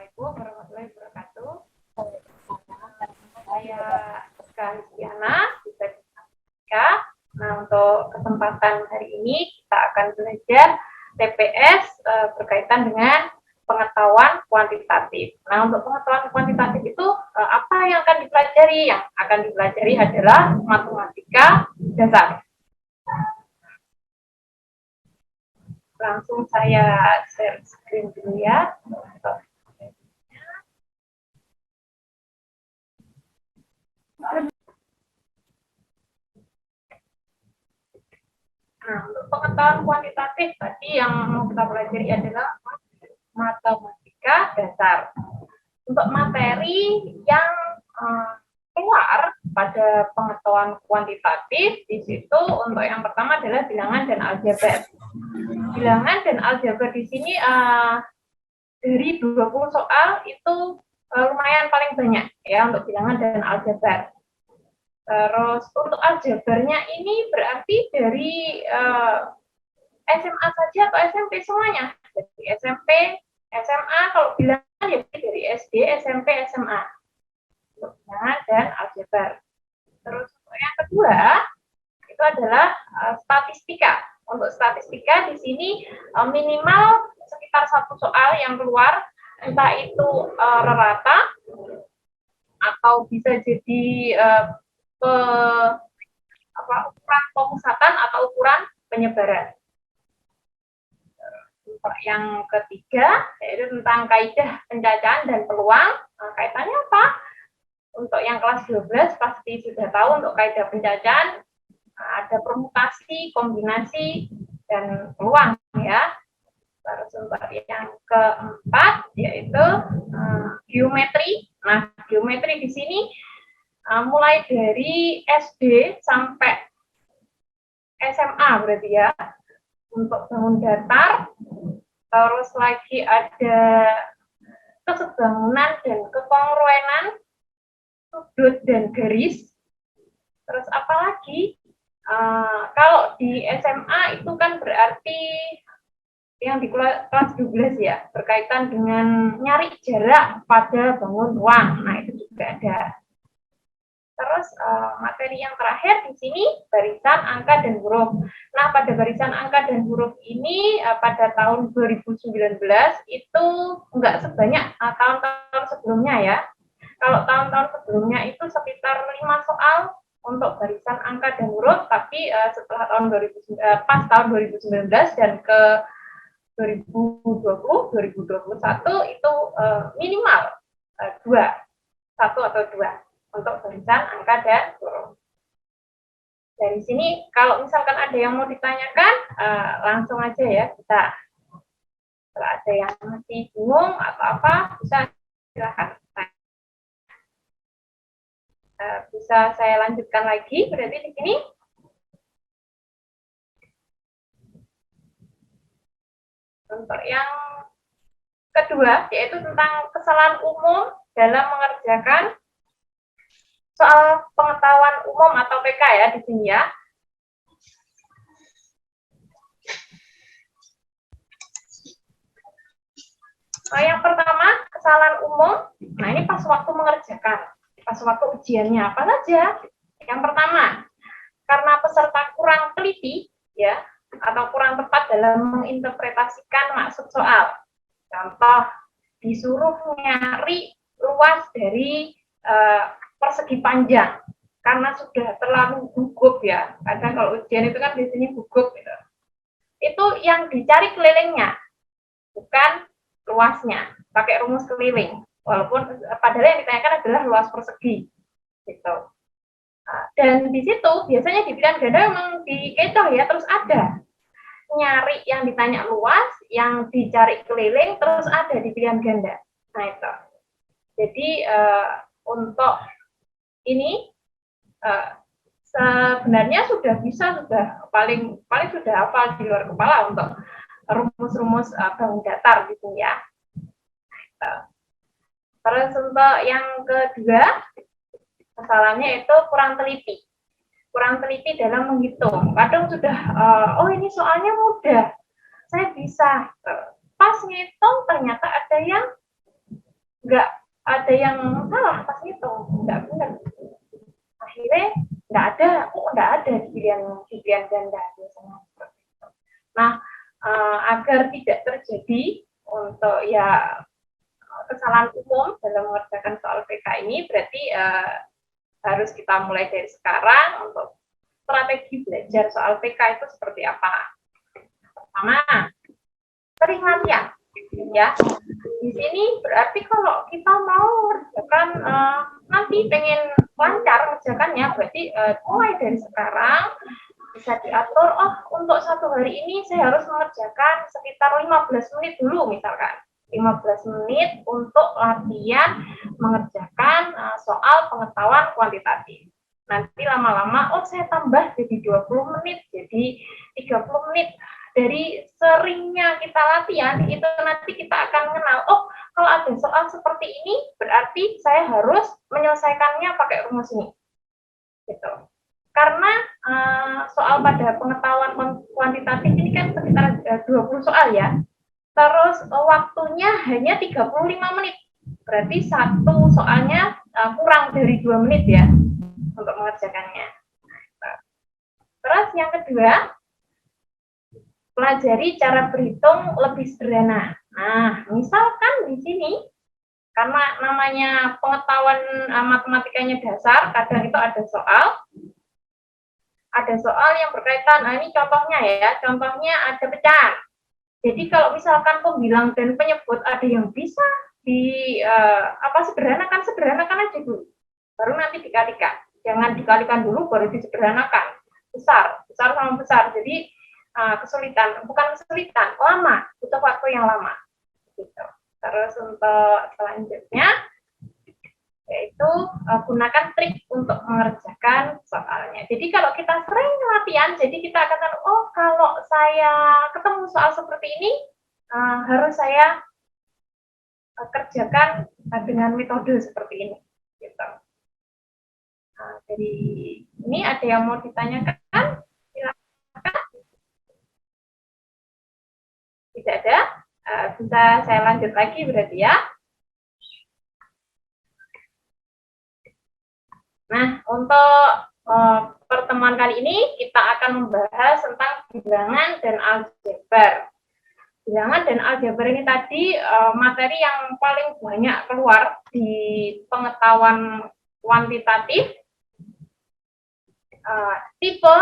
Assalamualaikum warahmatullahi wabarakatuh. Saya Diana, bisa Diana. Nah, untuk kesempatan hari ini kita akan belajar TPS berkaitan dengan pengetahuan kuantitatif. Nah, untuk pengetahuan kuantitatif itu apa yang akan dipelajari? Yang akan dipelajari adalah matematika dasar. Langsung saya share screen dulu ya. Nah, untuk pengetahuan kuantitatif tadi yang mau kita pelajari adalah matematika dasar. Untuk materi yang keluar pada pengetahuan kuantitatif, di situ untuk yang pertama adalah bilangan dan aljabar. Bilangan dan aljabar di sini dari 20 soal itu lumayan paling banyak ya untuk bilangan dan aljabar. Terus untuk aljabarnya ini berarti dari SMA saja atau SMP semuanya. Jadi SMP, SMA, kalau bilangan ya dari SD, SMP, SMA. Untuk bilangan dan aljabar. Terus untuk yang kedua itu adalah statistika. Untuk statistika di sini minimal sekitar 1 soal yang keluar, entah itu rata atau bisa jadi ukuran pemusatan atau ukuran penyebaran. Untuk yang ketiga yaitu tentang kaidah pencacahan dan peluang. Nah, kaitannya apa? Untuk yang kelas 12 pasti sudah tahu untuk kaidah pencacahan ada permutasi, kombinasi, dan peluang ya. Terus untuk yang keempat yaitu geometri. Nah, geometri di sini mulai dari SD sampai SMA berarti ya. Untuk bangun datar, terus lagi ada kesebangunan dan kekongruenan, sudut dan garis. Terus apalagi kalau di SMA itu kan berarti yang di kelas 12 ya, berkaitan dengan nyari jarak pada bangun ruang. Nah, itu juga ada. Terus materi yang terakhir di sini barisan, angka, dan huruf. Nah, pada barisan, angka, dan huruf ini pada tahun 2019 itu enggak sebanyak tahun-tahun sebelumnya ya. Kalau tahun-tahun sebelumnya itu sekitar 5 soal untuk barisan, angka, dan huruf, tapi setelah tahun 2019 dan ke 2020, 2021 itu minimal 1 atau 2 untuk barisan, angka, dan huruf. Dari sini kalau misalkan ada yang mau ditanyakan langsung aja ya kita. Kalau ada yang masih bingung atau apa bisa silakan. Bisa saya lanjutkan lagi berarti di sini. Untuk yang kedua yaitu tentang kesalahan umum dalam mengerjakan soal pengetahuan umum atau PK ya di sini ya. Yang pertama, kesalahan umum. Nah, ini pas waktu mengerjakan, pas waktu ujiannya apa saja? Yang pertama, karena peserta kurang teliti ya atau kurang tepat dalam menginterpretasikan maksud soal. Contoh, disuruh nyari luas dari persegi panjang karena sudah terlalu gugup ya. Kadang kalau ujian itu kan biasanya gugup gitu. Itu yang dicari kelilingnya, bukan luasnya. Pakai rumus keliling. Walaupun padahal yang ditanyakan adalah luas persegi. Gitu. Dan di situ biasanya di pilihan ganda memang dikecoh ya, terus ada nyari yang ditanya luas, yang dicari keliling, terus ada di pilihan ganda. Nah itu. Jadi untuk ini sebenarnya sudah paling sudah hafal di luar kepala untuk rumus-rumus bangun datar gitu ya. Terus untuk yang kedua kesalahannya itu kurang teliti dalam menghitung. Kadang sudah ini soalnya mudah, saya bisa, pas ngitung ternyata ada yang nggak ada yang salah pas itu, nggak benar. Akhirnya nggak ada di pilihan ganda biasanya. Nah, agar tidak terjadi untuk ya kesalahan umum dalam mengerjakan soal PK ini, berarti harus kita mulai dari sekarang untuk strategi belajar soal PK itu seperti apa. Pertama, sering latihan, ya. Di sini berarti kalau kita mau mengerjakan nanti pengen lancar mengerjakannya, berarti mulai dari sekarang bisa diatur. Oh, untuk satu hari ini saya harus mengerjakan sekitar 15 menit dulu misalkan. 15 menit untuk latihan mengerjakan soal pengetahuan kuantitatif. Nanti lama-lama, oh saya tambah jadi 20 menit, jadi 30 menit. Dari seringnya kita latihan, itu nanti kita akan mengenal, oh kalau ada soal seperti ini, berarti saya harus menyelesaikannya pakai rumus ini. Gitu. Karena soal pada pengetahuan kuantitatif ini kan sekitar 20 soal ya. Terus waktunya hanya 35 menit. Berarti satu soalnya kurang dari 2 menit ya untuk mengerjakannya. Terus yang kedua, pelajari cara berhitung lebih sederhana. Nah, misalkan di sini karena namanya pengetahuan matematikanya dasar, kadang itu ada soal yang berkaitan, ini contohnya ya, contohnya ada pecahan. Jadi kalau misalkan pembilang dan penyebut ada yang bisa sederhanakan aja dulu, baru nanti dikalikan. Jangan dikalikan dulu baru disederhanakan. Besar sama besar. Jadi bukan kesulitan, lama, butuh waktu yang lama. Gitu. Terus untuk selanjutnya yaitu gunakan trik untuk mengerjakan soalnya. Jadi kalau kita sering latihan, jadi kita akan tahu, oh kalau saya ketemu soal seperti ini, harus saya kerjakan dengan metode seperti ini. Gitu. Jadi ini ada yang mau ditanyakan? Silakan. Tidak ada? Bisa saya lanjut lagi berarti ya. Nah, untuk pertemuan kali ini kita akan membahas tentang bilangan dan aljabar. Bilangan dan aljabar ini tadi materi yang paling banyak keluar di pengetahuan kuantitatif. Tipe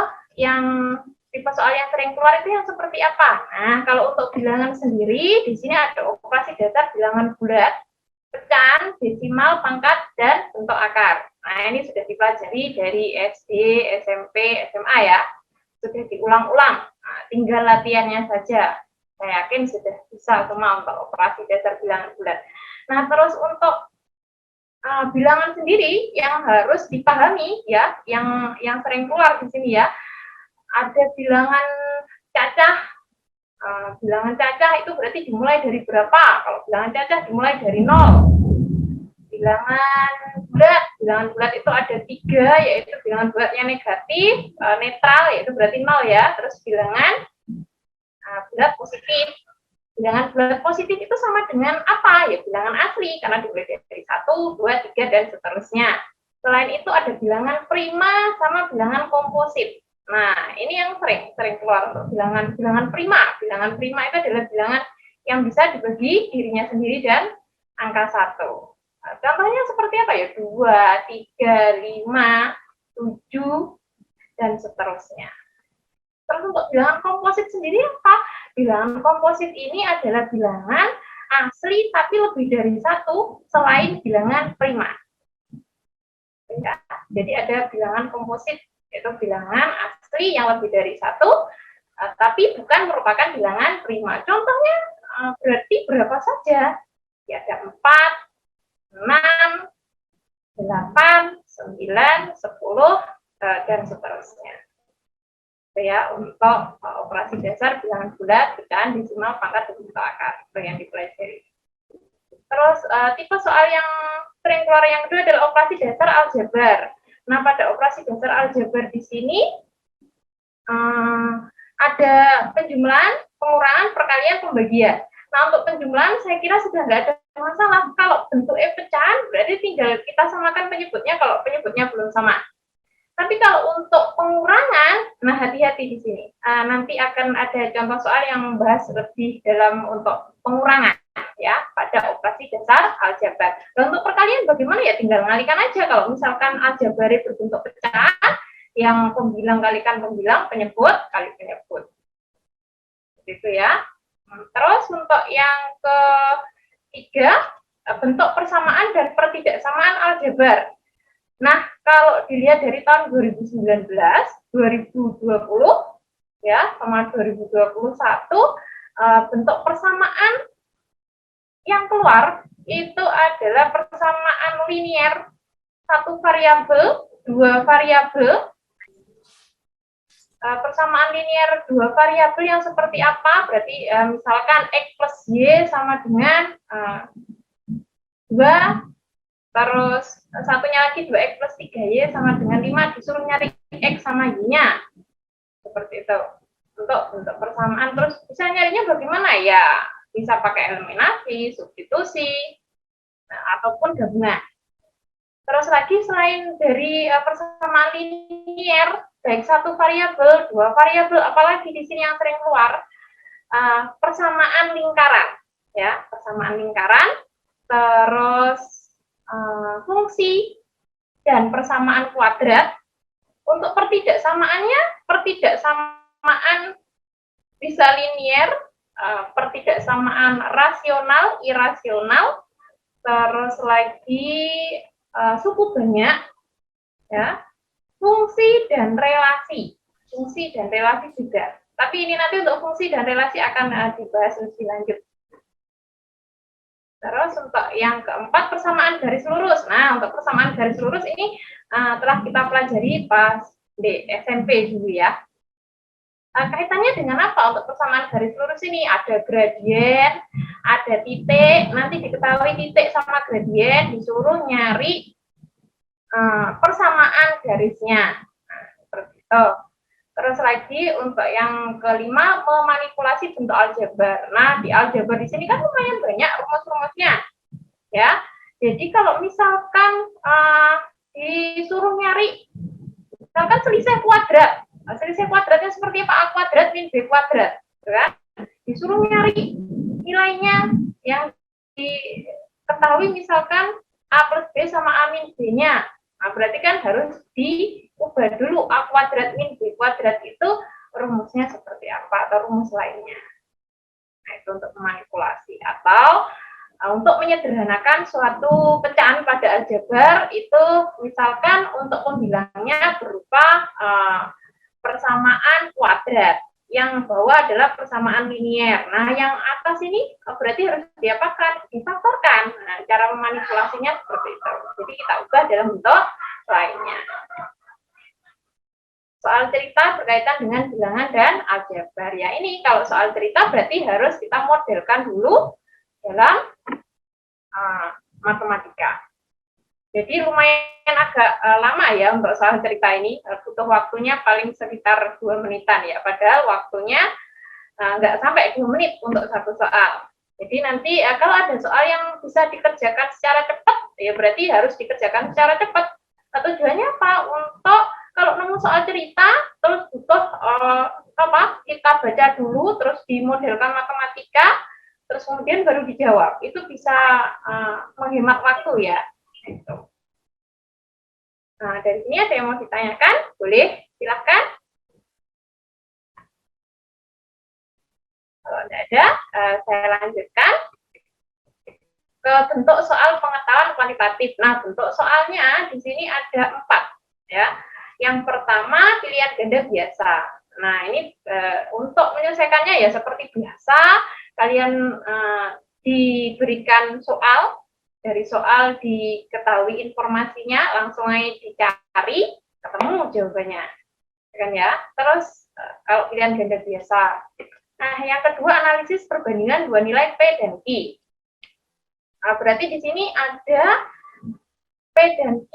soal yang sering keluar itu yang seperti apa? Nah, kalau untuk bilangan sendiri, di sini ada operasi dasar bilangan bulat, pecahan, desimal, pangkat, dan bentuk akar. Nah, ini sudah dipelajari dari SD, SMP, SMA ya. Sudah diulang-ulang. Nah, tinggal latihannya saja. Saya yakin sudah bisa semua untuk operasi dasar bilangan bulat. Nah, terus untuk bilangan sendiri yang harus dipahami ya, yang sering keluar di sini ya. Ada bilangan cacah. Bilangan cacah itu berarti dimulai dari berapa? Kalau bilangan cacah dimulai dari 0. Bilangan bulat itu ada 3, yaitu bilangan bulatnya negatif, netral, yaitu berarti 0 ya. Terus bilangan bulat positif. Bilangan bulat positif itu sama dengan apa? Ya bilangan asli, karena dimulai dari 1, 2, 3, dan seterusnya. Selain itu ada bilangan prima sama bilangan komposit. Nah, ini yang sering keluar untuk bilangan prima. Bilangan prima itu adalah bilangan yang bisa dibagi dirinya sendiri dan angka 1. Nah, contohnya seperti apa ya? 2, 3, 5, 7, dan seterusnya. Terus untuk bilangan komposit sendiri apa? Bilangan komposit ini adalah bilangan asli tapi lebih dari 1 selain bilangan prima. Ya, jadi ada bilangan komposit, yaitu bilangan asli yang lebih dari 1, tapi bukan merupakan bilangan prima. Contohnya berarti berapa saja? Ya, ada 4, 6, 8, 9, 10, dan seterusnya. Ya, untuk operasi dasar bilangan bulat, pecahan, desimal, pangkat, dan bentuk akar. Itu yang dipelajari. Terus tipe soal yang sering keluar yang kedua adalah operasi dasar aljabar. Nah, pada operasi dasar aljabar di sini ada penjumlahan, pengurangan, perkalian, pembagian. Nah, untuk penjumlahan saya kira sudah nggak ada masalah. Kalau bentuknya berarti tinggal kita samakan penyebutnya kalau penyebutnya belum sama. Tapi kalau untuk pengurangan, nah hati-hati di sini. Nanti akan ada contoh soal yang membahas lebih dalam untuk pengurangan ya pada operasi dasar aljabar. Dan untuk perkalian bagaimana ya? Tinggal mengalihkan aja. Kalau misalkan aljabar berbentuk pecahan, yang pembilang kalikan pembilang, penyebut kali penyebut. Gitu ya. Terus untuk yang ketiga, bentuk persamaan dan pertidaksamaan aljabar. Nah, kalau dilihat dari tahun 2019, 2020 ya, sama 2021 bentuk persamaan yang keluar itu adalah persamaan linier satu variabel, dua variabel. Persamaan linier dua variabel yang seperti apa? Berarti misalkan X plus Y sama dengan 2, terus satunya lagi 2X plus 3Y sama dengan 5, disuruh nyari X sama Y-nya. Seperti itu. Untuk persamaan, terus bisa nyarinya bagaimana ya? Bisa pakai eliminasi, substitusi, ataupun gabungan. Terus lagi selain dari persamaan linier, baik satu variabel, dua variabel, apalagi di sini yang sering keluar, persamaan lingkaran. Ya, persamaan lingkaran, terus fungsi dan persamaan kuadrat. Untuk pertidaksamaannya, pertidaksamaan bisa linier, pertidaksamaan rasional, irasional, terus lagi suku banyak, ya, fungsi dan relasi juga. Tapi ini nanti untuk fungsi dan relasi akan dibahas lebih lanjut. Terus untuk yang keempat, persamaan garis lurus. Nah, untuk persamaan garis lurus ini telah kita pelajari pas di SMP dulu ya. Kaitannya dengan apa untuk persamaan garis lurus ini? Ada gradien, ada titik. Nanti diketahui titik sama gradien, disuruh nyari persamaan garisnya. Nah, seperti itu. Terus lagi untuk yang kelima, memanipulasi bentuk aljabar. Nah, di aljabar di sini kan lumayan banyak rumus-rumusnya, ya. Jadi kalau misalkan disuruh nyari, misalkan selisih kuadrat, selisih kuadratnya seperti apa? A kuadrat min B kuadrat, kan? Disuruh nyari nilainya yang diketahui misalkan A plus B sama A min B-nya. Nah, berarti kan harus diubah dulu A kuadrat min B kuadrat itu rumusnya seperti apa atau rumus lainnya. Nah, itu untuk memanipulasi. Atau untuk menyederhanakan suatu pecahan pada aljabar itu misalkan untuk pembilangnya berupa persamaan kuadrat. Yang bawah adalah persamaan linier. Nah, yang atas ini berarti harus diapakan? Difaktorkan. Nah, cara memanipulasinya seperti itu. Jadi kita ubah dalam bentuk lainnya. Soal cerita berkaitan dengan bilangan dan aljabar. Ya, ini kalau soal cerita berarti harus kita modelkan dulu dalam matematika. Jadi lumayan agak lama ya untuk soal cerita ini, butuh waktunya paling sekitar 2 menitan ya, padahal waktunya nggak sampai 2 menit untuk satu soal. Jadi nanti kalau ada soal yang bisa dikerjakan secara cepat, ya berarti harus dikerjakan secara cepat. Tujuannya apa? Untuk kalau nemu soal cerita, terus butuh kita baca dulu, terus dimodelkan matematika, terus kemudian baru dijawab. Itu bisa menghemat waktu ya. Itu. Nah, dari sini ada yang mau ditanyakan? Boleh, silahkan. Kalau tidak ada, saya lanjutkan ke bentuk soal pengetahuan kuantitatif. Nah, bentuk soalnya di sini ada 4, ya. Yang pertama pilihan ganda biasa. Nah, ini untuk menyelesaikannya ya seperti biasa, kalian diberikan soal. Dari soal diketahui informasinya, langsung aja dicari, ketemu jawabannya, kan ya. Terus kalau pilihan ganda biasa. Nah, yang kedua analisis perbandingan dua nilai P dan Q. Nah, berarti di sini ada P dan Q,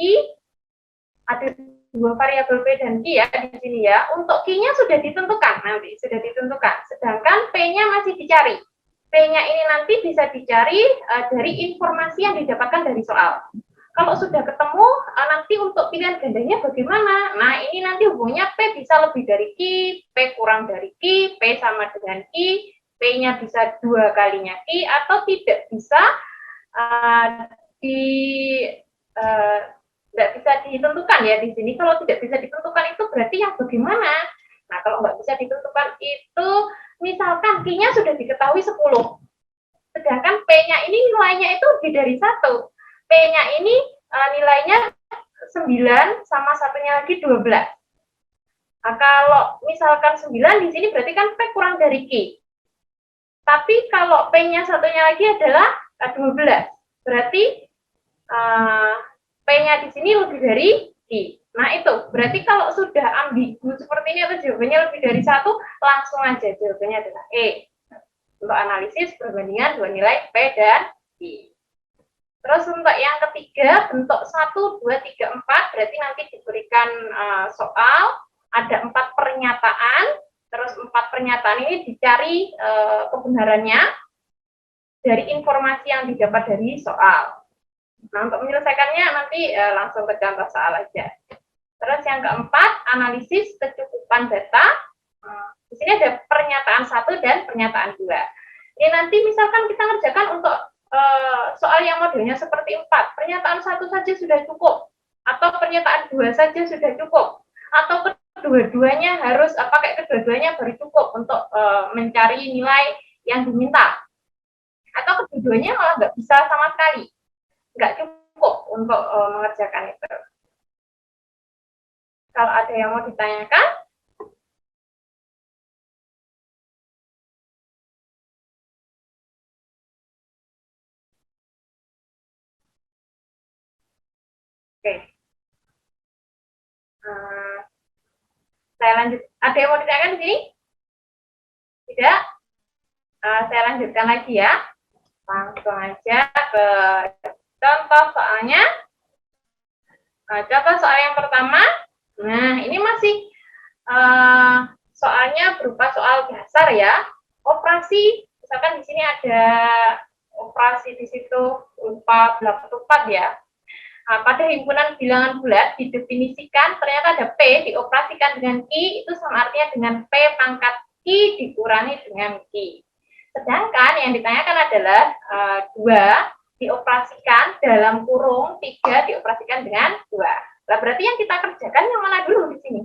ada dua variabel P dan Q ya di sini ya. Untuk Q-nya sudah ditentukan, nanti sudah ditentukan. Sedangkan P-nya masih dicari. P-nya ini nanti bisa dicari dari informasi yang didapatkan dari soal. Kalau sudah ketemu, nanti untuk pilihan gandanya bagaimana? Nah, ini nanti hubungannya P bisa lebih dari Q, P kurang dari Q, P sama dengan Q, P-nya bisa 2 kalinya Q, atau tidak bisa uh, di tidak bisa ditentukan ya di sini. Kalau tidak bisa ditentukan itu berarti yang bagaimana? Nah, kalau nggak bisa ditentukan itu, misalkan Q-nya sudah diketahui 10, sedangkan P-nya ini nilainya itu lebih dari 1. P-nya ini nilainya 9 sama satunya lagi 12. Nah, kalau misalkan 9 di sini berarti kan P kurang dari Q. Tapi kalau P-nya satunya lagi adalah 12. Berarti P-nya di sini lebih dari Q. Nah, itu berarti kalau sudah ambigu seperti ini atau jawabannya lebih dari 1, langsung aja jawabannya adalah E. Untuk analisis perbandingan dua nilai P dan Q. Terus untuk yang ketiga, bentuk 1, 2, 3, 4, berarti nanti diberikan soal, ada 4 pernyataan, terus 4 pernyataan ini dicari kebenarannya dari informasi yang didapat dari soal. Nah, untuk menyelesaikannya nanti langsung ke contoh soal aja. Terus yang keempat, analisis kecukupan data. Di sini ada pernyataan 1 dan pernyataan 2. Ini nanti misalkan kita ngerjakan untuk soal yang modelnya seperti 4, pernyataan 1 saja sudah cukup, atau pernyataan 2 saja sudah cukup, atau kedua-duanya harus pakai kedua-duanya baru cukup untuk mencari nilai yang diminta, atau kedua-duanya malah nggak bisa sama sekali, nggak cukup untuk mengerjakan itu. Kalau ada yang mau ditanyakan? Oke. Saya lanjut. Ada yang mau ditanyakan di sini? Tidak? Saya lanjutkan lagi ya. Langsung aja ke contoh soalnya. Contoh soal yang pertama. Nah, ini masih soalnya berupa soal dasar ya. Operasi, misalkan di sini ada operasi di situ berupa 84 ya. Nah, pada himpunan bilangan bulat didefinisikan ternyata ada P dioperasikan dengan Q itu sama artinya dengan P pangkat Q dikurangi dengan Q. Sedangkan yang ditanyakan adalah 2 dioperasikan dalam kurung 3 dioperasikan dengan 2. Nah, berarti yang kita kerjakan yang mana dulu di sini?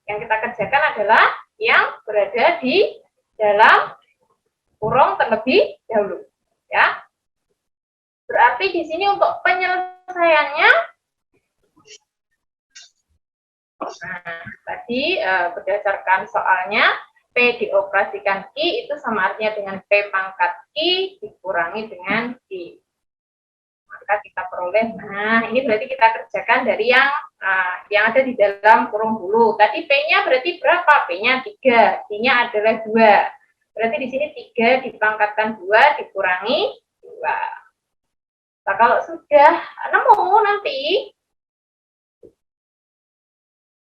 Yang kita kerjakan adalah yang berada di dalam kurung terlebih dahulu. Ya. Berarti di sini untuk penyelesaiannya, nah, tadi berdasarkan soalnya, P dioperasikan Q itu sama artinya dengan P pangkat Q dikurangi dengan Q. Maka kita peroleh, nah ini berarti kita kerjakan dari yang ada di dalam kurung dulu. Tadi P-nya berarti berapa? P-nya 3, Q-nya adalah 2. Berarti di sini 3 dipangkatkan 2 dikurangi 2. Nah, kalau sudah nemu nanti,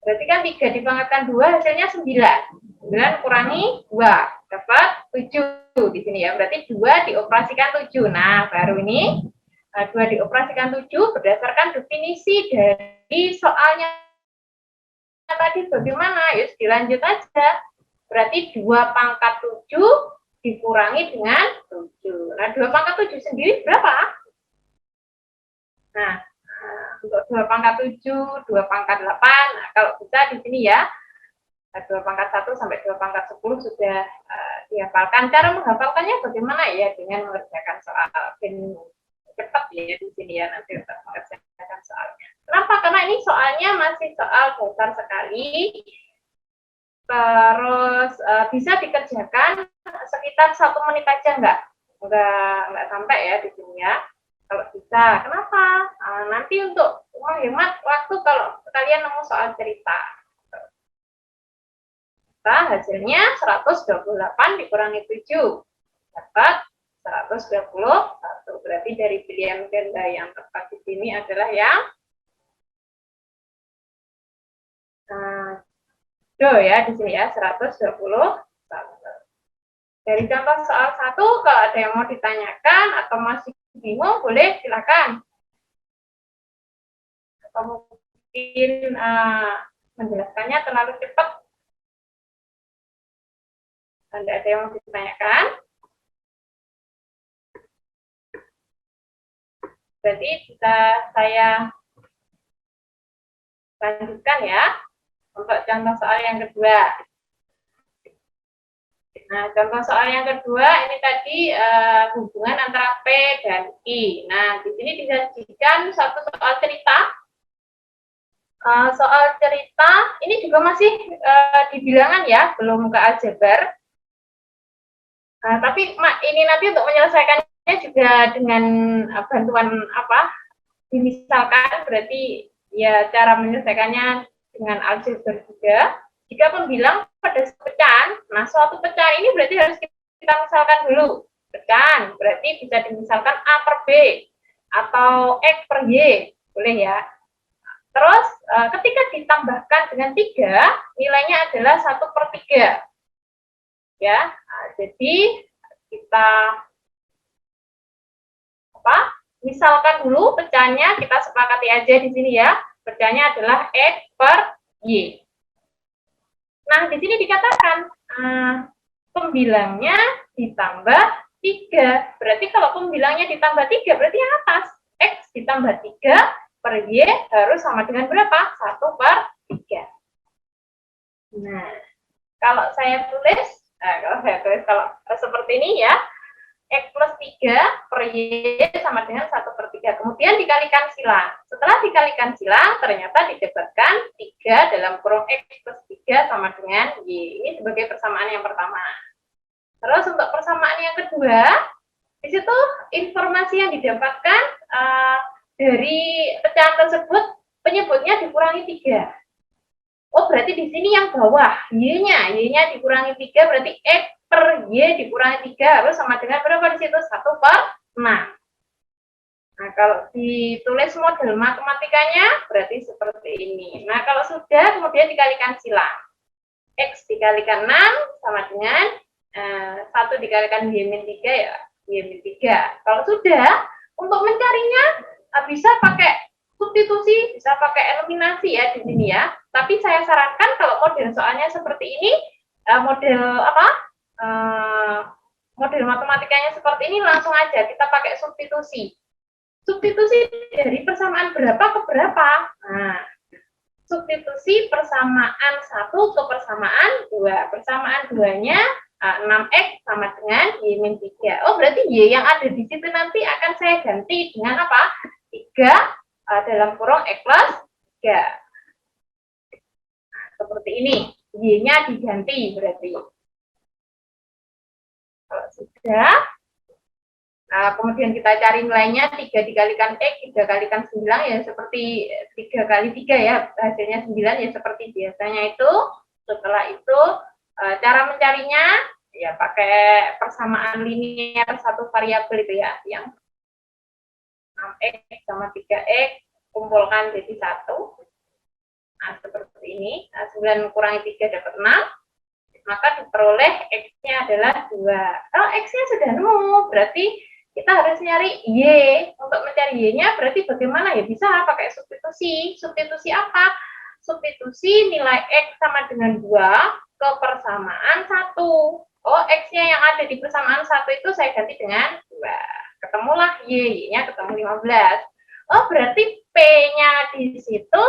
berarti kan 3 dipangkatkan 2 hasilnya 9. 9 kurangi 2, dapat 7 di sini ya. Berarti 2 dioperasikan 7. Nah, baru ini 2 dioperasikan 7 berdasarkan definisi dari soalnya tadi bagaimana? Yuk dilanjut aja. Berarti 2 pangkat 7 dikurangi dengan 7. Nah, 2 pangkat 7 sendiri berapa? Nah, untuk 2 pangkat 7, 2 pangkat 8, nah, kalau bisa di sini ya, 2 pangkat 1 sampai 2 pangkat 10 sudah dihafalkan. Cara menghafalkannya bagaimana ya? Dengan mengerjakan soal cepat ya di sini ya, nanti untuk mengerjakan soalnya. Kenapa? Karena ini soalnya masih soal dasar sekali, terus bisa dikerjakan sekitar 1 menit aja, enggak sampai ya di sini ya. Kalau bisa, kenapa? Nanti untuk menghemat waktu kalau kalian nemu soal cerita. Nah, hasilnya 128 dikurangi 7. Dapat 121. Berarti dari pilihan ganda yang tepat di sini adalah yang do ya, di sini ya, 121. Dari contoh soal 1, kalau ada yang mau ditanyakan atau masih bingung, boleh silakan. Atau mungkin menjelaskannya terlalu cepat. Tidak ada yang mau ditanyakan. Berarti bisa saya lanjutkan ya untuk contoh soal yang kedua. Nah, contoh soal yang kedua ini tadi hubungan antara P dan I. Nah, di sini disajikan satu soal cerita. Soal cerita ini juga masih di bilangan ya, belum ke aljabar. Tapi ini nanti untuk menyelesaikannya juga dengan bantuan apa? Dimisalkan berarti ya cara menyelesaikannya dengan aljabar juga. Jika pembilang pada pecahan, nah suatu pecahan ini berarti harus kita misalkan dulu. Pecahan berarti bisa dimisalkan A per B atau X per Y, boleh ya. Terus ketika ditambahkan dengan 3, nilainya adalah 1/3. Ya, nah, jadi kita misalkan dulu pecahannya, kita sepakati aja di sini ya. Pecahannya adalah X per Y. Nah, di sini dikatakan pembilangnya ditambah 3. Berarti kalau pembilangnya ditambah 3, berarti yang atas. X ditambah 3 per Y harus sama dengan berapa? 1/3. Nah, kalau saya tulis kalau seperti ini ya, X plus 3 per Y sama dengan 1/3. Kemudian dikalikan silang. Setelah dikalikan silang, ternyata didapatkan 3 dalam kurung X plus 3 sama dengan Y. Ini sebagai persamaan yang pertama. Terus untuk persamaan yang kedua, di situ informasi yang didapatkan dari pecahan tersebut, penyebutnya dikurangi 3. Oh, berarti di sini yang bawah, Y-nya dikurangi 3, berarti X per Y dikurangi 3 harus sama dengan berapa di situ? 1/6. Nah, kalau ditulis model matematikanya, berarti seperti ini. Nah, kalau sudah, kemudian dikalikan silang. X dikalikan 6 sama dengan 1 dikalikan Y-3 ya, Y-3. Kalau sudah, untuk mencarinya bisa pakai substitusi, bisa pakai eliminasi ya di sini ya. Tapi saya sarankan kalau model soalnya seperti ini, model matematikanya seperti ini, langsung aja kita pakai substitusi. Substitusi dari persamaan berapa ke berapa? Nah, substitusi persamaan 1 ke persamaan 2. Persamaan 2-nya 6X sama dengan Y-3. Oh, berarti Y yang ada di situ nanti akan saya ganti dengan apa? 3 dalam kurung X plus 3. Nah, seperti ini. Y-nya diganti berarti. Kalau sudah, kemudian kita cari nilainya 3 dikalikan X, 3 kalikan 9 ya seperti 3 kali 3 ya, hasilnya 9 ya seperti biasanya itu. Setelah itu cara mencarinya ya pakai persamaan linear satu variabel itu ya, yang 6X sama 3X kumpulkan jadi 1. Nah, seperti ini. Nah, 9 kurangi 3 dapat 6. Maka diperoleh X-nya adalah 2. Kalau X-nya sudah nemu, berarti kita harus nyari Y. Untuk mencari Y-nya berarti bagaimana ya? Bisa pakai substitusi. Substitusi apa? Substitusi nilai X sama dengan 2 ke persamaan 1. Oh, X-nya yang ada di persamaan 1 itu saya ganti dengan 2. Ketemulah Y. Y-nya ketemu 15. Oh, berarti P-nya di situ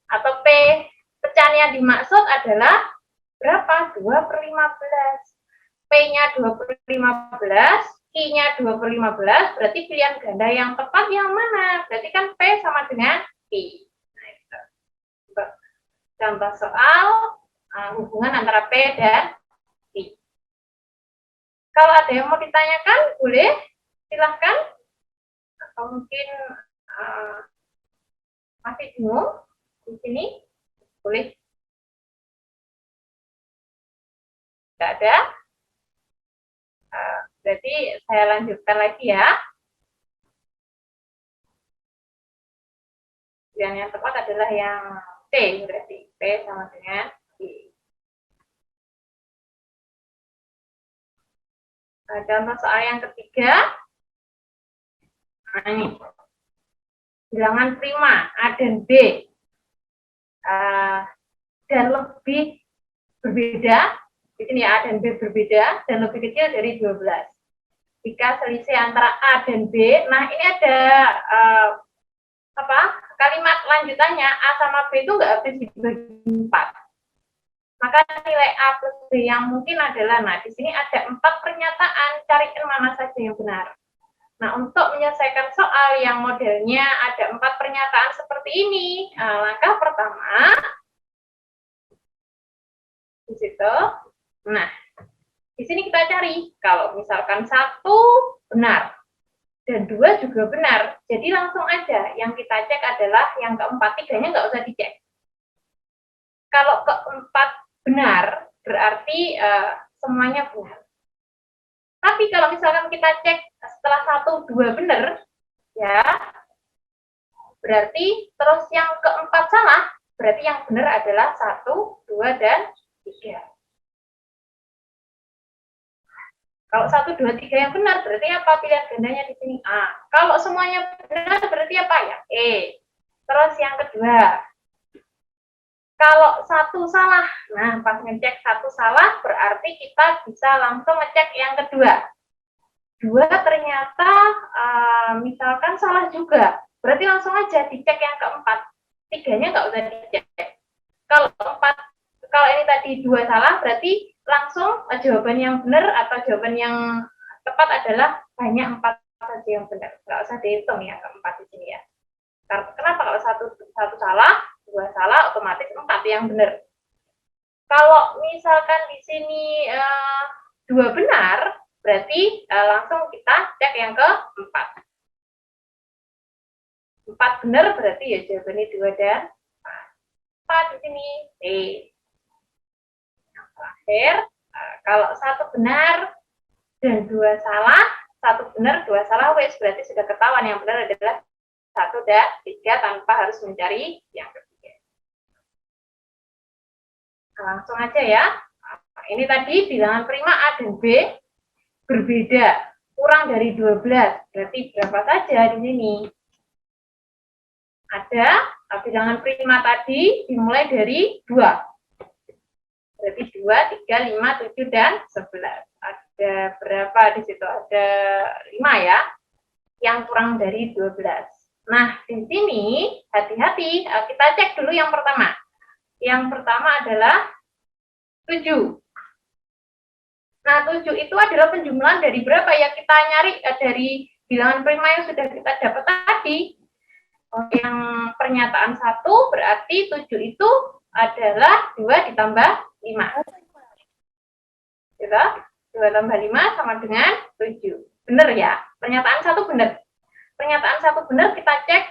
atau P pecahan yang dimaksud adalah berapa? 2/15. P-nya 2/15, Q-nya 2/15, berarti pilihan ganda yang tepat yang mana? Berarti kan P sama dengan Q. Nah, itu. Contoh soal hubungan antara P dan Q. Kalau ada yang mau ditanyakan, boleh silahkan. Atau mungkin masih bingung di sini, boleh. Tidak ada? Berarti saya lanjutkan lagi ya. Yang tepat adalah yang C, berarti P sama dengan I. Nah, contoh soal yang ketiga, nah ini, bilangan prima A dan B, dan lebih berbeda, di sini A dan B berbeda, dan lebih kecil dari 12. Jika selisih antara A dan B, nah ini ada kalimat lanjutannya, A sama B itu nggak habis dibagi 4. Maka nilai A plus B yang mungkin adalah, nah di sini ada 4 pernyataan, carikan mana saja yang benar. Nah, untuk menyelesaikan soal yang modelnya ada 4 pernyataan seperti ini, langkah pertama, di situ, nah, di sini kita cari, kalau misalkan 1 benar, dan 2 juga benar, jadi langsung aja, yang kita cek adalah yang keempat, 3-nya nggak usah dicek. Kalau keempat benar, berarti semuanya benar. Tapi kalau misalkan kita cek setelah 1, 2 benar, ya, berarti terus yang keempat salah, berarti yang benar adalah 1, 2, dan 3. Kalau 1, 2, 3 yang benar, berarti apa pilihan gandanya di sini? A. Kalau semuanya benar, berarti apa ya? E. Terus yang kedua, kalau 1 salah, nah pas ngecek 1 salah, berarti kita bisa langsung ngecek yang kedua. 2 ternyata misalkan salah juga, berarti langsung aja dicek yang keempat. 3-nya nggak usah dicek. Kalau ini tadi 2 salah, berarti langsung jawaban yang benar atau jawaban yang tepat adalah hanya 4 saja yang benar. Nggak usah dihitung ya keempat di sini ya. Kenapa? Kalau satu salah, 2 salah, otomatis 4 yang benar. Kalau misalkan di sini 2 benar, berarti langsung kita cek yang keempat. 4 benar berarti ya jawabannya 2 dan 4 di sini. D. Yang terakhir, kalau 1 benar dan 2 salah, 1 benar, 2 salah, wes berarti sudah ketahuan yang benar adalah 1 dan 3 tanpa harus mencari yang ketiga. Nah, langsung aja ya. Ini tadi bilangan prima A dan B berbeda, kurang dari 12. Berarti berapa saja di sini? Ada bilangan prima tadi dimulai dari 2. Berarti 2, 3, 5, 7, dan 11. Ada berapa di situ? Ada 5 ya, yang kurang dari 12. Nah, di sini hati-hati, kita cek dulu yang pertama. Yang pertama adalah 7. Nah, 7 itu adalah penjumlahan dari berapa ya? Kita nyari dari bilangan prima yang sudah kita dapat tadi. Yang pernyataan 1 berarti 7 itu adalah 2 ditambah 5. Gitu? 2 tambah 5 sama dengan 7. Benar ya? Pernyataan 1 benar. Pernyataan 1 benar, kita cek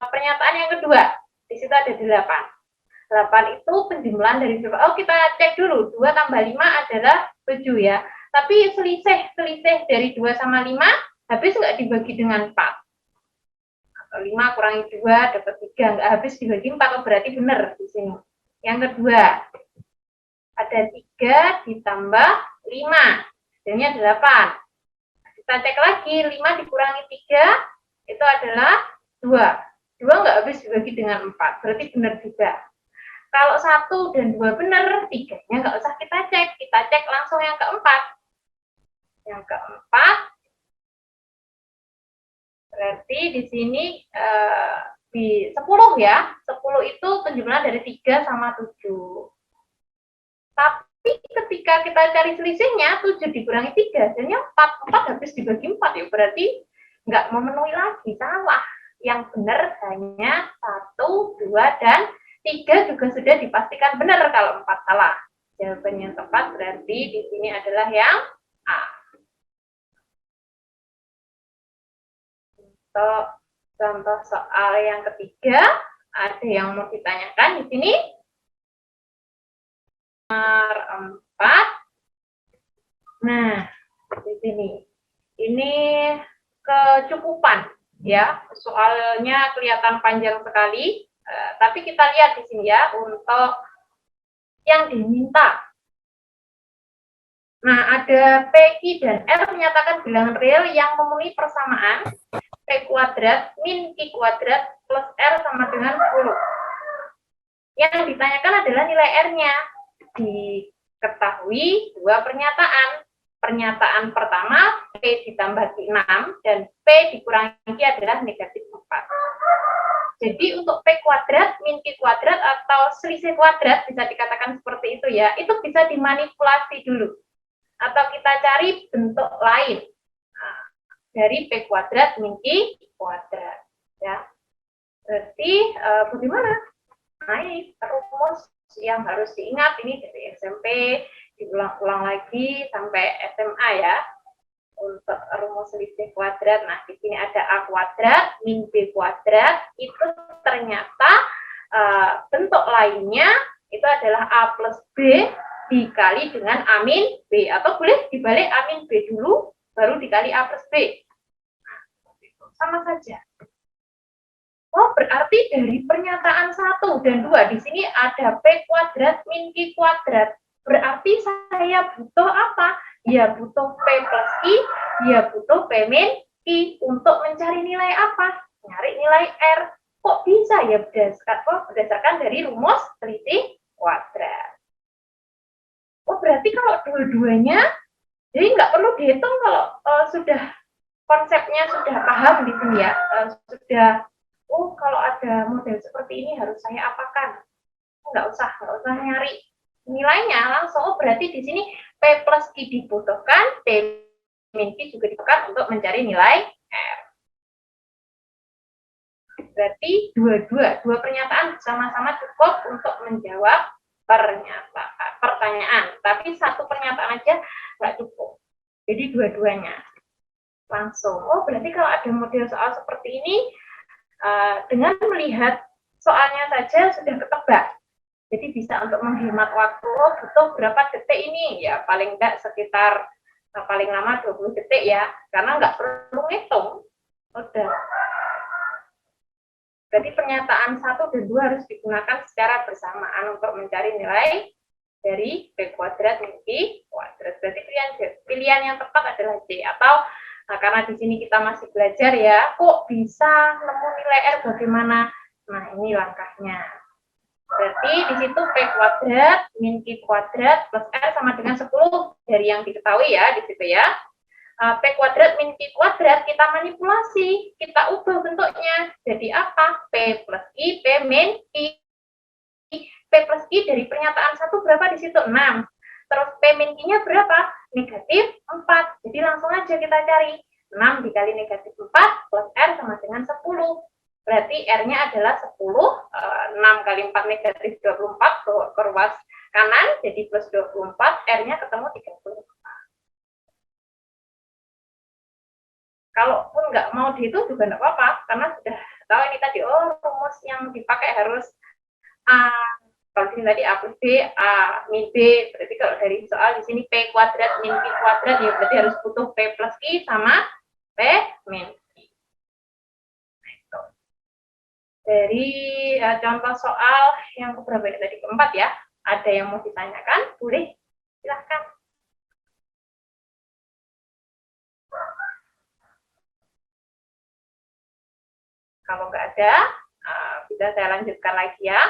pernyataan yang kedua. Di situ ada 8. 8 itu penjumlahan dari berapa? Oh, kita cek dulu. 2 tambah 5 adalah 7 ya. Tapi selisih dari 2 sama 5 habis nggak dibagi dengan 4. Atau 5 kurangi 2 dapat 3. Nggak habis dibagi 4, berarti benar di sini. Yang kedua, ada 3 ditambah 5. Hasilnya 8. Kita cek lagi, 5 dikurangi 3 itu adalah 2. 2 nggak habis dibagi dengan 4, berarti benar juga. Kalau 1 dan 2 benar, 3-nya nggak usah kita cek langsung yang keempat. Yang keempat, berarti di sini di 10 ya, 10 itu penjumlahan dari 3 sama 7. Tapi ketika kita cari selisihnya, 7 dikurangi 3, hasilnya 4. 4 habis dibagi 4, ya berarti nggak memenuhi lagi, salah. Yang benar hanya 1, 2, dan 3 juga sudah dipastikan benar kalau 4 salah. Jawaban yang tepat berarti di sini adalah yang A. Untuk contoh soal yang ketiga, ada yang mau ditanyakan di sini. Nomor 4. Nah, di sini. Ini kecukupan ya. Soalnya kelihatan panjang sekali. Tapi kita lihat di sini ya, untuk yang diminta. Nah, ada P, Q, dan R menyatakan bilangan real yang memenuhi persamaan P kuadrat min Q kuadrat plus R sama dengan 10. Yang ditanyakan adalah nilai R-nya. Diketahui dua pernyataan. Pernyataan pertama, P ditambah Q 6, dan P dikurangi Q adalah negatif 4. Jadi untuk P kuadrat, min Q kuadrat, atau selisih kuadrat, bisa dikatakan seperti itu ya, itu bisa dimanipulasi dulu. Atau kita cari bentuk lain dari P kuadrat min Q kuadrat. Ya. Berarti bagaimana? Nah, ini rumus yang harus diingat ini dari SMP, diulang-ulang lagi sampai SMA ya. Untuk rumus selisih kuadrat, nah di sini ada A kuadrat min B kuadrat, itu ternyata bentuk lainnya itu adalah A plus B dikali dengan A min B, atau boleh dibalik A min B dulu, baru dikali A plus B. Nah, sama saja. Oh, berarti dari pernyataan 1 dan 2, di sini ada P kuadrat min Q kuadrat. Berarti saya butuh apa? Ya butuh P plus Q, ya butuh P min Q. Untuk mencari nilai apa? Nyari nilai R. Kok bisa ya? Berdasarkan dari rumus selisih kuadrat. Oh, berarti kalau dua-duanya, jadi nggak perlu dihitung kalau sudah konsepnya sudah paham di sini ya. Sudah, oh kalau ada model seperti ini harus saya apakan? Nggak usah nyari nilainya langsung. Oh, berarti di sini P plus Q dibutuhkan, P min Q juga dibutuhkan untuk mencari nilai R. Berarti dua pernyataan sama-sama cukup untuk menjawab pertanyaan. Tapi satu pernyataan aja nggak cukup. Jadi dua-duanya langsung. Oh, berarti kalau ada model soal seperti ini, dengan melihat soalnya saja sudah ketebak. Jadi bisa untuk menghemat waktu, butuh berapa detik ini? Ya paling enggak sekitar paling lama 20 detik ya, karena nggak perlu ngitung. Udah. Jadi pernyataan 1 dan 2 harus digunakan secara bersamaan untuk mencari nilai dari P kuadrat min Q kuadrat. Berarti pilihan yang tepat adalah C. Atau karena di sini kita masih belajar ya, kok bisa nemu nilai R bagaimana? Nah, ini langkahnya. Berarti di situ P kuadrat min Q kuadrat plus R sama dengan 10 dari yang diketahui ya di situ ya. P kuadrat min Q kuadrat kita manipulasi, kita ubah bentuknya. Jadi apa? P plus Q, P min Q. P plus Q dari pernyataan 1 berapa di situ? 6. Terus P min Q-nya berapa? Negatif 4. Jadi langsung aja kita cari. 6 dikali negatif 4 plus R sama dengan 10. Berarti R-nya adalah 10, 6 kali 4 negatif 24 ke ruas kanan, jadi plus 24, R-nya ketemu 34. Kalaupun nggak mau dihitung juga nggak apa-apa, karena sudah tahu ini tadi, oh rumus yang dipakai harus A, kalau di sini tadi A plus B, A min B, berarti kalau dari soal di sini P kuadrat min Q kuadrat, ya berarti harus butuh P plus Q sama P min Q. Dari contoh soal yang keberapa ini tadi, keempat ya, ada yang mau ditanyakan, boleh silahkan. Kalau nggak ada, bisa saya lanjutkan lagi ya.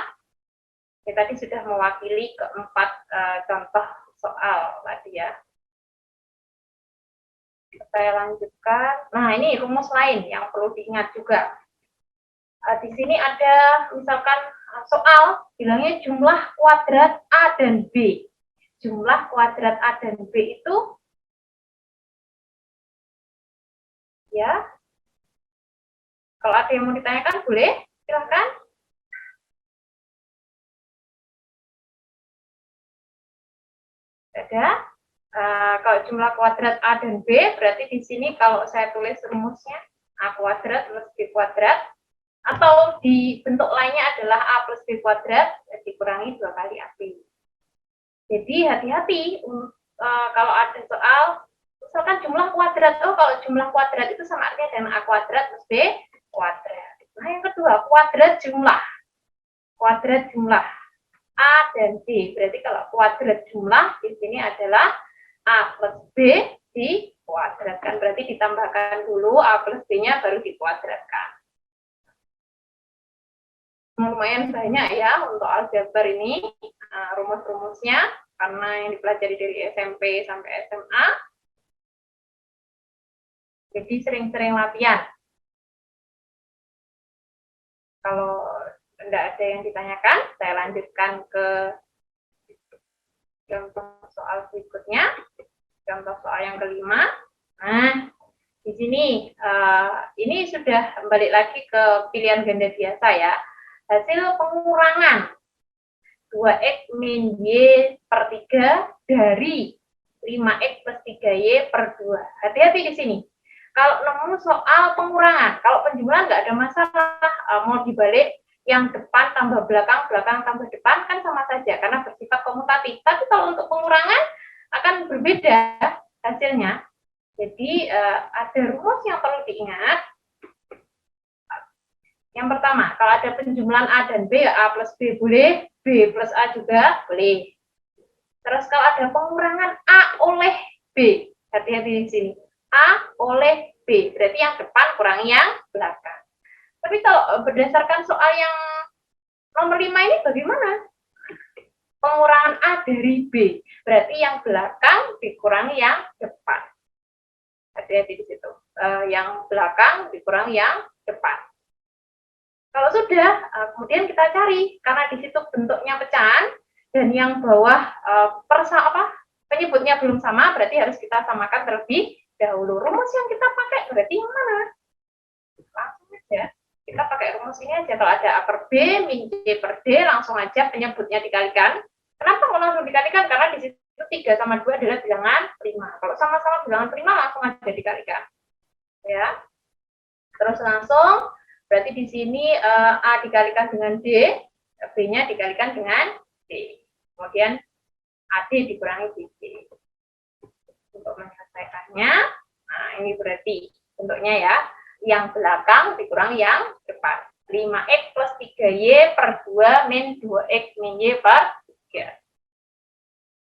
Kita tadi sudah mewakili keempat contoh soal tadi ya. Saya lanjutkan. Nah, ini rumus lain yang perlu diingat juga. Di sini ada misalkan soal bilangnya jumlah kuadrat A dan B. Jumlah kuadrat A dan B itu ya, kalau ada yang mau ditanyakan boleh, silahkan. Ada. Kalau jumlah kuadrat A dan B, berarti di sini kalau saya tulis rumusnya A kuadrat plus B kuadrat, atau di bentuk lainnya adalah A plus B kuadrat dikurangi 2 kali AB. Jadi hati-hati kalau ada soal, misalkan jumlah kuadrat, oh kalau jumlah kuadrat itu sama artinya dengan A kuadrat plus B kuadrat. Nah yang kedua, kuadrat jumlah. Kuadrat jumlah A dan B. Berarti kalau kuadrat jumlah di sini adalah A plus B dikuadratkan. Berarti ditambahkan dulu A plus B-nya baru dikuadratkan. Lumayan banyak ya untuk aljabar ini rumus-rumusnya karena yang dipelajari dari SMP sampai SMA. Jadi sering-sering latihan. Kalau tidak ada yang ditanyakan, saya lanjutkan ke contoh soal berikutnya. Contoh soal yang kelima. Nah, di sini ini sudah balik lagi ke pilihan ganda biasa ya. Hasil pengurangan 2x min y per 3 dari 5x plus 3y per 2. Hati-hati di sini. Kalau nemu soal pengurangan, kalau penjumlahan nggak ada masalah, mau dibalik yang depan tambah belakang, belakang tambah depan kan sama saja karena bersifat komutatif. Tapi kalau untuk pengurangan akan berbeda hasilnya. Jadi ada rumus yang perlu diingat. Yang pertama, kalau ada penjumlahan A dan B, A plus B boleh, B plus A juga boleh. Terus kalau ada pengurangan A oleh B, hati-hati di sini. A oleh B, berarti yang depan kurangi yang belakang. Tapi kalau berdasarkan soal yang nomor 5 ini bagaimana? Pengurangan A dari B, berarti yang belakang dikurangi yang depan. Hati-hati di situ. Yang belakang dikurangi yang depan. Kalau sudah, kemudian kita cari, karena di situ bentuknya pecahan, dan yang bawah penyebutnya belum sama, berarti harus kita samakan terlebih dahulu. Rumus yang kita pakai berarti yang mana? Langsung aja. Kita pakai rumus ini aja. Kalau ada A per B, min C per D, langsung aja penyebutnya dikalikan. Kenapa kok langsung dikalikan? Karena di situ 3 sama 2 adalah bilangan prima. Kalau sama-sama bilangan prima, langsung aja dikalikan. Ya. Terus langsung, berarti di sini A dikalikan dengan D, B-nya dikalikan dengan D. Kemudian AD dikurangi BC. Untuk menyelesaikannya, nah ini berarti bentuknya ya, yang belakang dikurangi yang depan. 5x plus 3y per 2 min 2x min y per 3.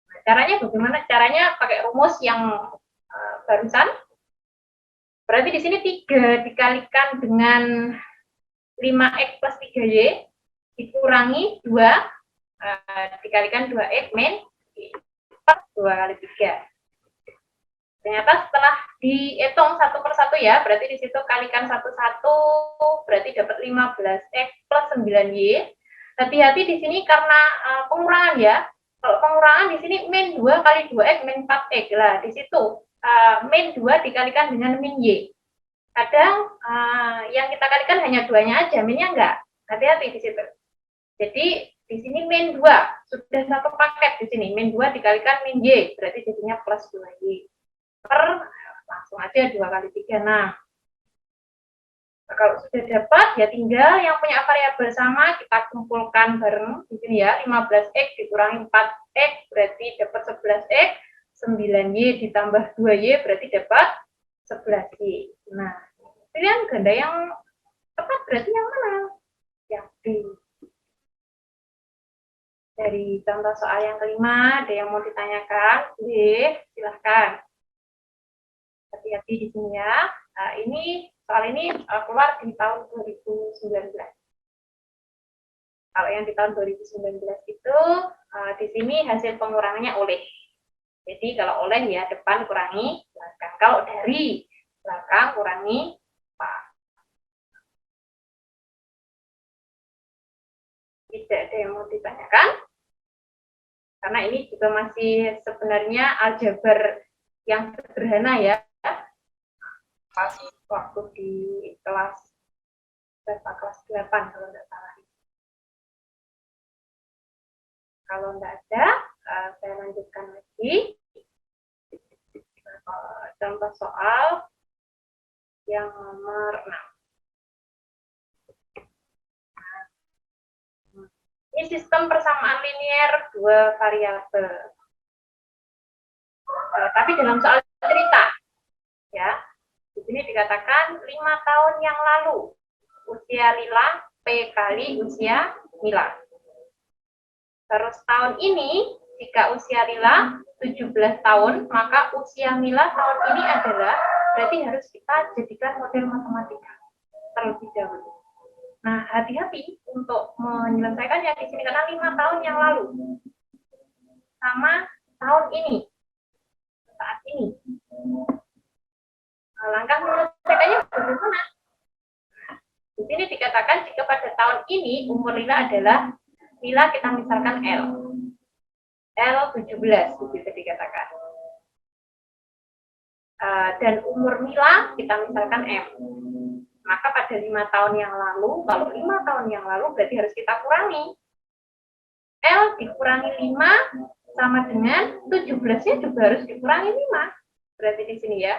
Nah, caranya bagaimana? Caranya pakai rumus yang barusan. Berarti di sini 3 dikalikan dengan 5x plus 3y dikurangi 2 dikalikan 2x min per 2 kali 3. Ternyata setelah dihitung satu per satu ya, berarti di situ kalikan satu-satu, berarti dapat 15x plus 9y. Hati-hati di sini karena pengurangan ya. Kalau pengurangan di sini min 2 kali 2x min 4x. Lah, di situ min 2 dikalikan dengan min y. Kadang yang kita kalikan hanya 2-nya aja, minnya enggak. Hati-hati di situ. Jadi di sini min 2, sudah satu paket di sini. Min 2 dikalikan min y, berarti jadinya plus 2y. Langsung aja 2 kali 3. Nah, kalau sudah dapat, ya tinggal yang punya variabel sama kita kumpulkan bareng di sini ya. 15x dikurangi 4x berarti dapat 11x, 9y ditambah 2y berarti dapat 11y. Nah, pilihan ganda yang tepat berarti yang mana? Yang B. Dari contoh soal yang kelima, ada yang mau ditanyakan? B, silahkan. Hati-hati di sini ya. Nah, soal ini keluar di tahun 2019. Kalau yang di tahun 2019 itu di sini hasil pengurangannya oleh. Jadi kalau oleh ya depan kurangi belakang. Kalau dari belakang kurangi depan. Tidak ada yang mau ditanyakan? Karena ini juga masih sebenarnya aljabar yang sederhana ya. Pas waktu di kelas 8 kalau tidak salah. Kalau tidak ada, saya lanjutkan lagi. Contoh soal yang nomor 6. Ini sistem persamaan linier 2 variabel. Tapi dalam soal cerita, ya. Di sini dikatakan 5 tahun yang lalu usia Lila P kali usia Mila. Terus tahun ini jika usia Lila 17 tahun, maka usia Mila tahun ini adalah berarti harus kita jadikan model matematika terlebih dahulu. Nah, hati-hati untuk menyelesaikannya di sini karena 5 tahun yang lalu sama tahun ini saat ini. Nah, langkah menyelesaikannya bagaimana? Di sini dikatakan jika pada tahun ini umur Lila adalah Lila kita misalkan L 17 bisa dikatakan. Dan umur Mila kita misalkan M. Maka pada 5 tahun yang lalu, kalau 5 tahun yang lalu berarti harus kita kurangi. L dikurangi 5 sama dengan 17-nya juga harus dikurangi 5. Berarti di sini ya.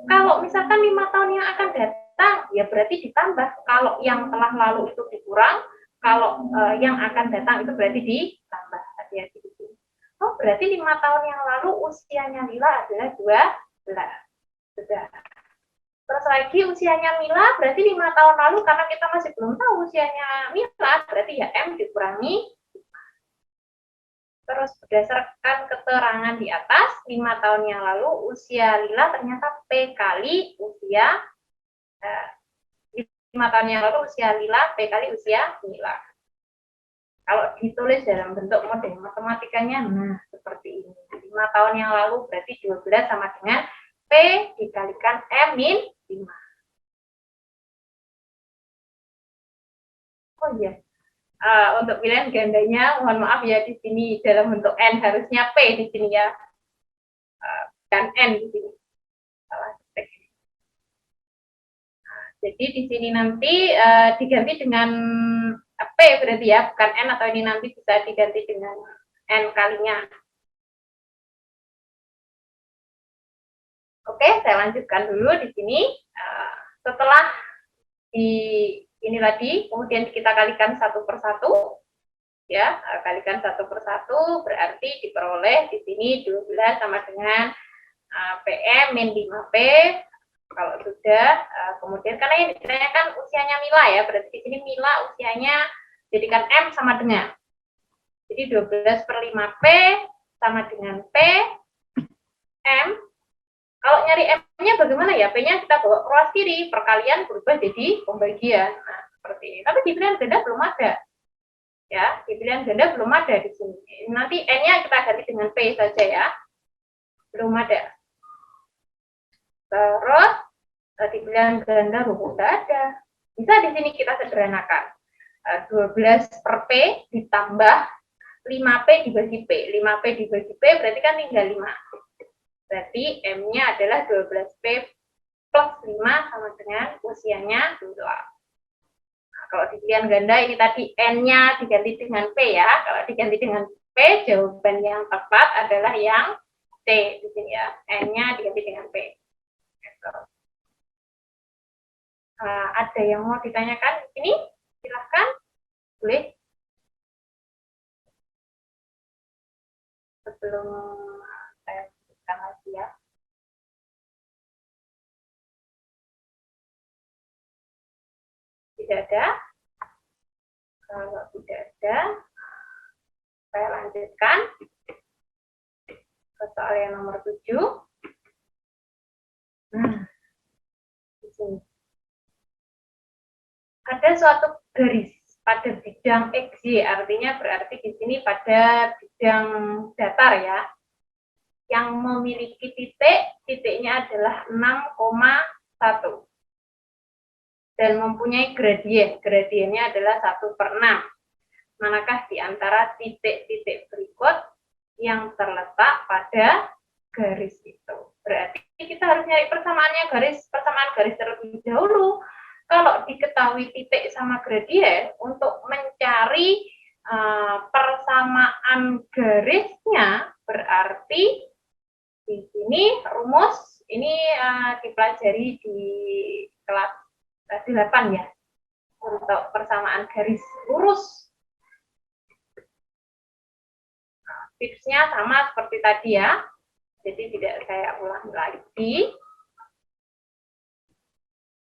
Kalau misalkan 5 tahun yang akan datang, ya berarti ditambah. Kalau yang telah lalu itu dikurang, kalau yang akan datang itu berarti ditambah. Hati-hati di sini. Oh, berarti 5 tahun yang lalu usianya Lila adalah 12. Sudah. Terus lagi usianya Mila berarti 5 tahun lalu karena kita masih belum tahu usianya Mila, berarti ya M dikurangi. Terus berdasarkan keterangan di atas, 5 tahun yang lalu usia Lila ternyata P kali usia 5 tahun yang lalu usia Lila P kali usia Mila. Kalau ditulis dalam bentuk model matematikanya, nah seperti ini. 5 tahun yang lalu berarti 12 sama dengan P dikalikan M min 5. Oh iya, untuk pilihan gandanya, mohon maaf ya di sini dalam bentuk N harusnya P di sini ya, dan N di sini. Jadi di sini nanti diganti dengan P berarti ya, bukan N, atau ini nanti bisa diganti dengan N kalinya. Oke, saya lanjutkan dulu di sini. Setelah ini tadi, kemudian kita kalikan satu per satu, ya, kalikan satu per satu, berarti diperoleh di sini 12 sama dengan PM min 5P. Kalau sudah, kemudian karena yang ditanyakan usianya Mila ya, berarti di sini Mila usianya jadikan M sama dengan. Jadi 12 per 5P sama dengan P, M. Kalau nyari M-nya bagaimana ya? P-nya kita bawa ke ruas kiri, perkalian berubah jadi pembagian. Nah, seperti ini. Tapi di pilihan ganda belum ada. Ya, di pilihan ganda belum ada di sini. Nanti N-nya kita ganti dengan P saja ya. Belum ada. Terus di pilihan ganda sudah ada. Bisa di sini kita sederhanakan. 12 per P ditambah 5P dibagi P. 5P dibagi P berarti kan tinggal 5. Berarti M-nya adalah 12P plus 5 sama dengan usianya 2. Nah, kalau di pilihan ganda ini tadi N-nya diganti dengan P ya. Kalau diganti dengan P, jawaban yang tepat adalah yang C di sini ya. N-nya diganti dengan P. Ada yang mau ditanyakan di sini? Silahkan. Boleh. Sebelum saya lanjutkan lagi ya. Tidak ada? Kalau tidak ada, saya lanjutkan ke soal yang nomor 7. Nah, di sini. Ada suatu garis pada bidang XY, artinya berarti di sini pada bidang datar ya, yang memiliki titiknya adalah 6,1 dan mempunyai gradiennya adalah 1/6. Manakah di antara titik-titik berikut yang terletak pada garis itu? Berarti kita harus nyari persamaan garis terlebih dahulu. Kalau diketahui titik sama gradien, untuk mencari persamaan garisnya, berarti di sini rumus ini dipelajari di kelas 8 ya, untuk persamaan garis lurus. Tipsnya sama seperti tadi ya, jadi tidak saya ulang lagi.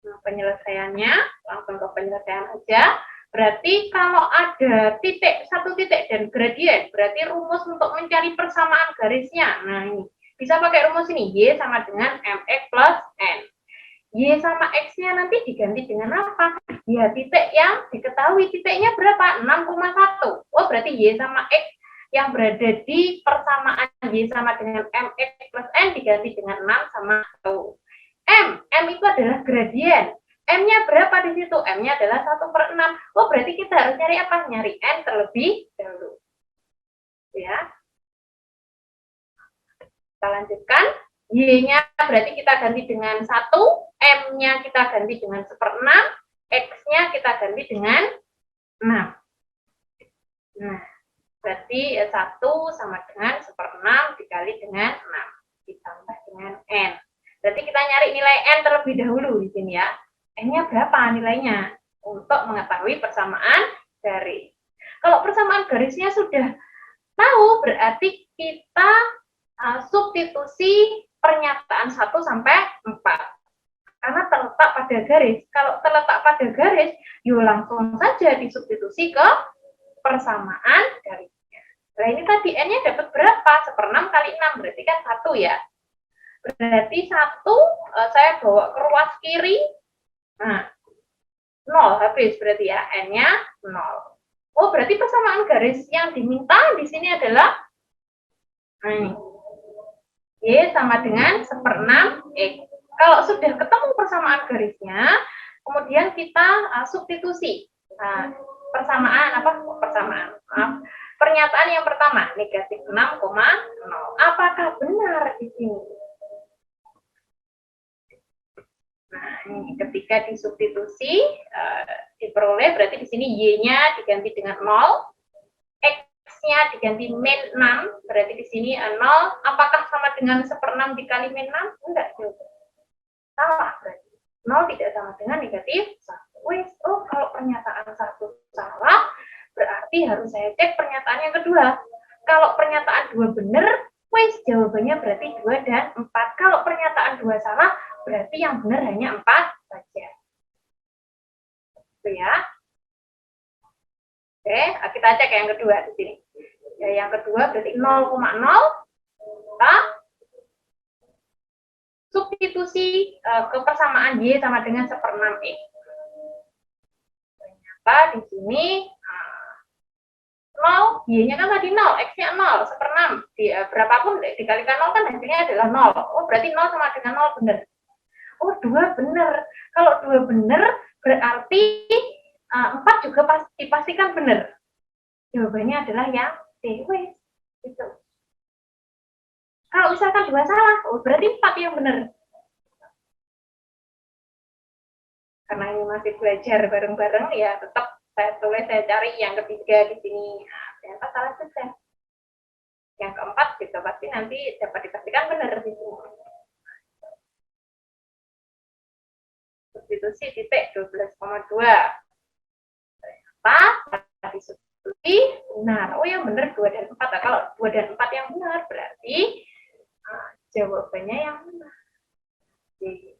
Nah, penyelesaiannya langsung ke penyelesaian aja. Berarti kalau ada titik, satu titik dan gradien, berarti rumus untuk mencari persamaan garisnya. Nah, ini bisa pakai rumus ini, Y sama dengan MX plus N. Y sama X-nya nanti diganti dengan apa? Ya, titik yang diketahui. Titiknya berapa? 6,1. Oh, berarti Y sama X yang berada di persamaan Y sama dengan MX plus N diganti dengan 6 sama 1. M itu adalah gradien. M-nya berapa di situ? M-nya adalah 1/6. Oh, berarti kita harus nyari apa? Nyari N terlebih dahulu. Ya. Kita lanjutkan. Y-nya berarti kita ganti dengan 1, M-nya kita ganti dengan 1/6, X-nya kita ganti dengan 6. Nah, berarti 1 sama dengan 1/6 dikali dengan 6. Ditambah dengan N. Berarti kita nyari nilai N terlebih dahulu di sini ya. N-nya berapa nilainya? Untuk mengetahui persamaan garis. Kalau persamaan garisnya sudah tahu, berarti kita substitusi pernyataan 1 sampai 4. Karena terletak pada garis. Kalau terletak pada garis, yuk langsung saja disubstitusi ke persamaan garisnya. Nah, ini tadi N-nya dapat berapa? 1/6 kali 6, berarti kan 1 ya. Berarti 1 saya bawa ke ruas kiri. Nah, 0 habis berarti ya, N-nya 0. Oh, berarti persamaan garis yang diminta di sini adalah ini. Y sama dengan 1/6 X. Kalau sudah ketemu persamaan garisnya, kemudian kita substitusi. Nah, pernyataan yang pertama, negatif 6,0. Apakah benar di sini? Nah, ini ketika disubstitusi, diperoleh berarti di sini Y-nya diganti dengan 0, X-nya diganti min 6, berarti di sini 0. Apakah sama dengan 1/6 dikali min 6? Enggak juga. Salah berarti. 0 tidak sama dengan negatif 1. Oh, kalau pernyataan 1 salah, berarti harus saya cek pernyataan yang kedua. Kalau pernyataan 2 benar, jawabannya berarti 2 dan 4. Kalau pernyataan 2 salah, berarti yang benar hanya 4 saja. Itu ya. Oke, kita cek yang kedua di sini. Ya, yang kedua berarti 0,0. Kita substitusi ke persamaan Y sama dengan 1/6 X. Ternyata di sini 0, Y-nya kan tadi 0, X-nya 0, 1/6. Berapapun dikalikan 0 kan hasilnya adalah 0. Oh, berarti 0 sama dengan 0 benar. Oh, 2 benar. Kalau 2 benar, berarti 4 juga dipastikan benar. Jawabannya adalah yang D. Gitu. Kalau misalkan 2 salah, oh, berarti 4 yang benar. Karena ini masih belajar bareng-bareng, ya tetap saya cari yang ketiga di sini. Nah, ternyata salah juga. Yang keempat juga pasti nanti dapat dipastikan benar di sini. Substitusi titik 12,2. Ternyata disubstitusi benar. Oh, yang benar 2 dan 4. Nah, kalau 2 dan 4 yang benar, berarti jawabannya yang benar. Jadi,